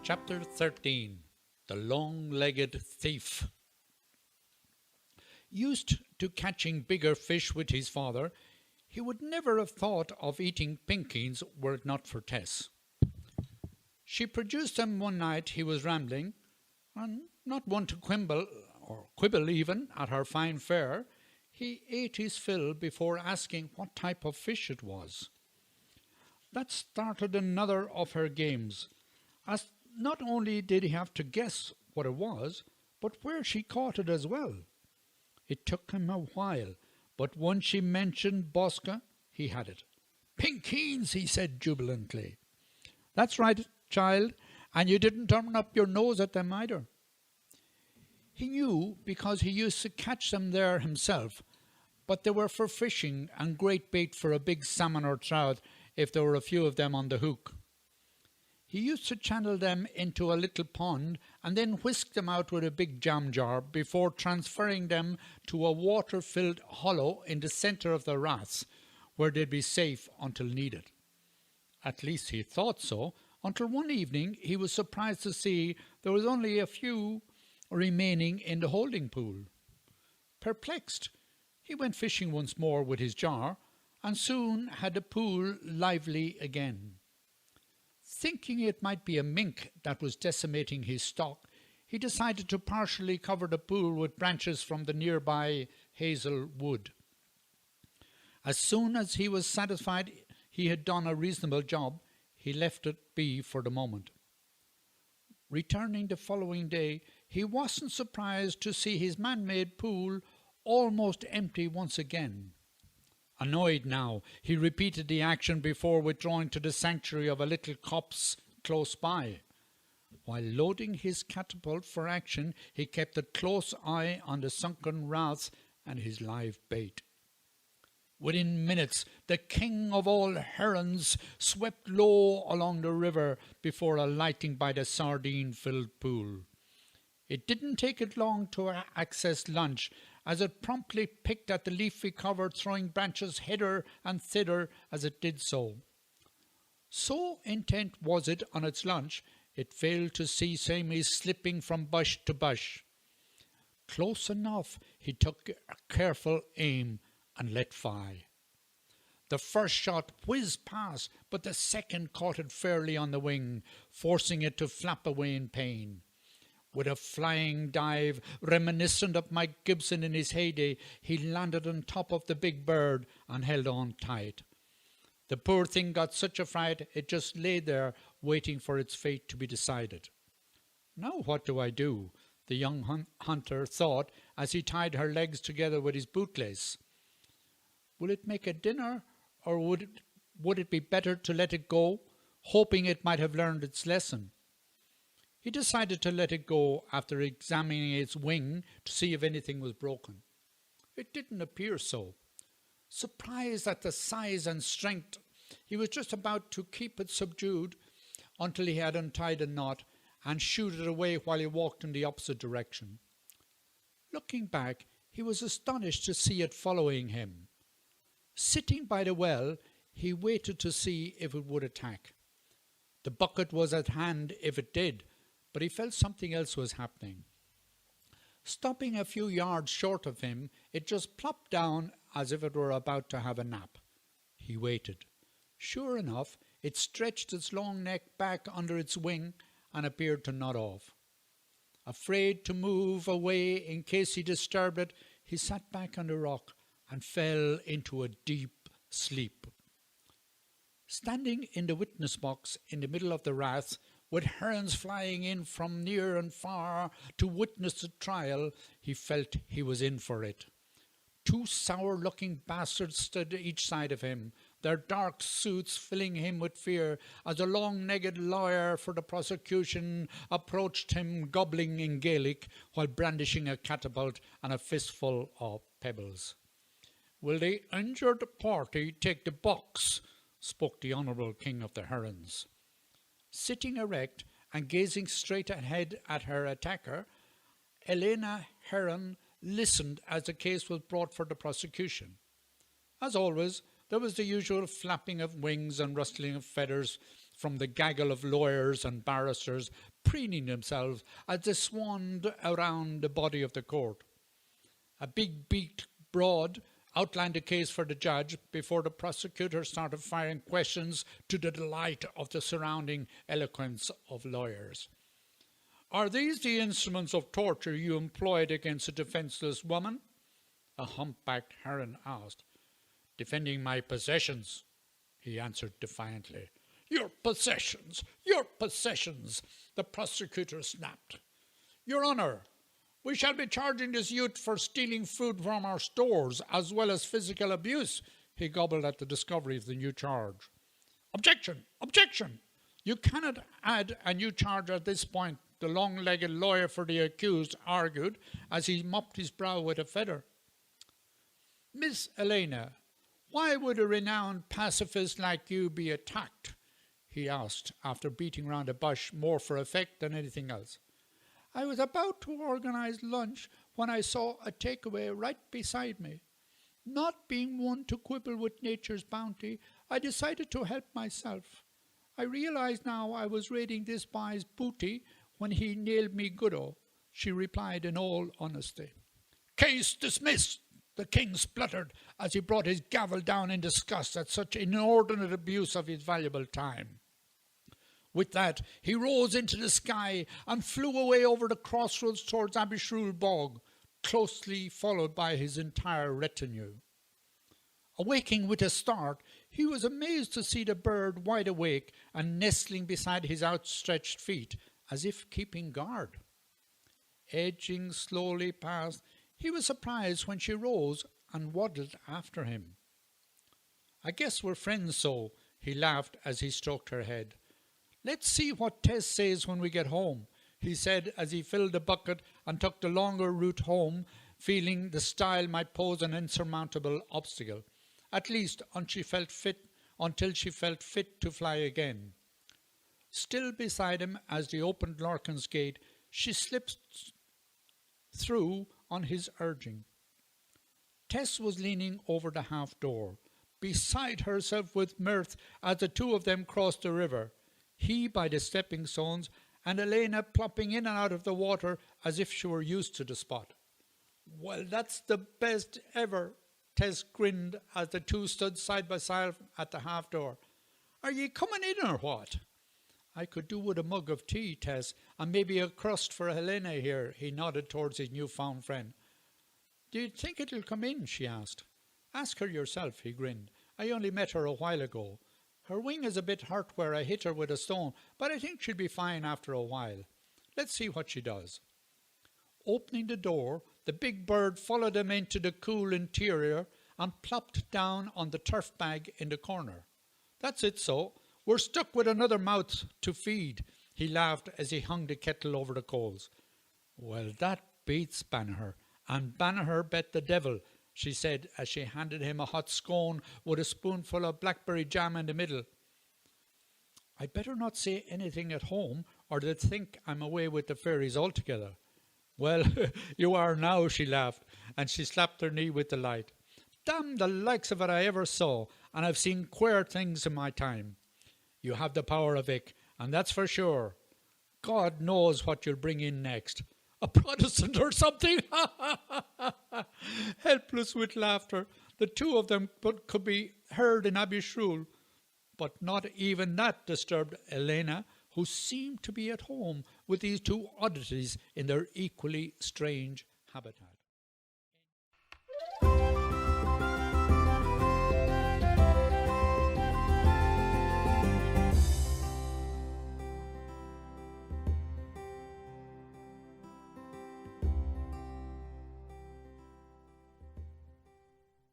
Chapter 13. The Long-Legged Thief. Used to catching bigger fish with his father, he would never have thought of eating pinkeens were it not for Tess. She produced them one night he was rambling, and not one to quibble even at her fine fare, he ate his fill before asking what type of fish it was. That started another of her games, as not only did he have to guess what it was, but where she caught it as well. It took him a while, but once she mentioned Bosca, he had it. "Pinkeens," he said jubilantly. "That's right, child, and you didn't turn up your nose at them either." He knew because he used to catch them there himself, but they were for fishing and great bait for a big salmon or trout if there were a few of them on the hook. He used to channel them into a little pond and then whisk them out with a big jam jar before transferring them to a water-filled hollow in the centre of the raths, where they'd be safe until needed. At least he thought so, until one evening he was surprised to see there was only a few remaining in the holding pool. Perplexed, he went fishing once more with his jar, and soon had the pool lively again. Thinking it might be a mink that was decimating his stock, he decided to partially cover the pool with branches from the nearby hazel wood. As soon as he was satisfied he had done a reasonable job, he left it be for the moment. Returning the following day, he wasn't surprised to see his man-made pool almost empty once again. Annoyed now, he repeated the action before withdrawing to the sanctuary of a little copse close by. While loading his catapult for action, he kept a close eye on the sunken raths and his live bait. Within minutes, the king of all herons swept low along the river before alighting by the sardine-filled pool. It didn't take it long to access lunch, as it promptly picked at the leafy cover, throwing branches hither and thither as it did so. So intent was it on its lunch, it failed to see Seamie slipping from bush to bush. Close enough, he took a careful aim and let fly. The first shot whizzed past, but the second caught it fairly on the wing, forcing it to flap away in pain. With a flying dive, reminiscent of Mike Gibson in his heyday, he landed on top of the big bird and held on tight. The poor thing got such a fright, it just lay there, waiting for its fate to be decided. "Now what do I do?" the young hunter thought as he tied her legs together with his bootlace. "Will it make a dinner, or would it be better to let it go, hoping it might have learned its lesson?" He decided to let it go after examining its wing to see if anything was broken. It didn't appear so. Surprised at the size and strength, he was just about to keep it subdued until he had untied a knot and shooed it away while he walked in the opposite direction. Looking back, he was astonished to see it following him. Sitting by the well, he waited to see if it would attack. The bucket was at hand if it did, but he felt something else was happening. Stopping a few yards short of him, it just plopped down as if it were about to have a nap. He waited. Sure enough, it stretched its long neck back under its wing and appeared to nod off. Afraid to move away in case he disturbed it, he sat back on the rock and fell into a deep sleep. Standing in the witness box in the middle of the raths, with herons flying in from near and far to witness the trial, he felt he was in for it. Two sour-looking bastards stood each side of him, their dark suits filling him with fear as a long-negged lawyer for the prosecution approached him gobbling in Gaelic while brandishing a catapult and a fistful of pebbles. "Will the injured party take the box?" spoke the Honourable King of the Herons. Sitting erect and gazing straight ahead at her attacker, Elena Heron listened as the case was brought for the prosecution. As always, there was the usual flapping of wings and rustling of feathers from the gaggle of lawyers and barristers preening themselves as they swarmed around the body of the court. A big-beaked broad outlined a case for the judge before the prosecutor started firing questions to the delight of the surrounding eloquence of lawyers. "Are these the instruments of torture you employed against a defenseless woman?" a humpbacked heron asked. "Defending my possessions," he answered defiantly. Your possessions, the prosecutor snapped. "Your Honour, we shall be charging this youth for stealing food from our stores as well as physical abuse," he gobbled at the discovery of the new charge. Objection! Objection! You cannot add a new charge at this point," the long-legged lawyer for the accused argued as he mopped his brow with a feather. "Miss Elena, why would a renowned pacifist like you be attacked?" he asked, after beating round the bush more for effect than anything else. "I was about to organize lunch when I saw a takeaway right beside me. Not being one to quibble with nature's bounty, I decided to help myself. I realize now I was raiding this boy's booty when he nailed me goodo," she replied in all honesty. "Case dismissed," the king spluttered as he brought his gavel down in disgust at such inordinate abuse of his valuable time. With that, he rose into the sky and flew away over the crossroads towards Abbeyshrule bog, closely followed by his entire retinue. Awaking with a start, he was amazed to see the bird wide awake and nestling beside his outstretched feet, as if keeping guard. Edging slowly past, he was surprised when she rose and waddled after him. "I guess we're friends, so," he laughed as he stroked her head. "Let's see what Tess says when we get home," he said as he filled the bucket and took the longer route home, feeling the stile might pose an insurmountable obstacle, at least until she felt fit to fly again. Still beside him as they opened Larkin's gate, she slipped through on his urging. Tess was leaning over the half-door, beside herself with mirth as the two of them crossed the river, he by the stepping stones and Elena plopping in and out of the water as if she were used to the spot. "Well, that's the best ever," Tess grinned as the two stood side by side at the half-door. "Are ye coming in or what?" "I could do with a mug of tea, Tess, and maybe a crust for Helena here," he nodded towards his newfound friend. "Do you think it'll come in?" she asked. "Ask her yourself," he grinned. "I only met her a while ago. Her wing is a bit hurt where I hit her with a stone, but I think she'll be fine after a while. Let's see what she does." Opening the door, the big bird followed him into the cool interior and plopped down on the turf bag in the corner. "That's it, so. We're stuck with another mouth to feed," he laughed as he hung the kettle over the coals. "Well, that beats Banagher, and Banagher bet the devil," she said as she handed him a hot scone with a spoonful of blackberry jam in the middle. "I'd better not say anything at home, or they'd think I'm away with the fairies altogether." "Well, you are now," she laughed, and she slapped her knee with delight. "Damn the likes of it I ever saw, and I've seen queer things in my time. You have the power of Vic, and that's for sure. God knows what you'll bring in next. A Protestant or something?" Helpless with laughter, the two of them could be heard in Abbeyshrule, but not even that disturbed Elena, who seemed to be at home with these two oddities in their equally strange habitat.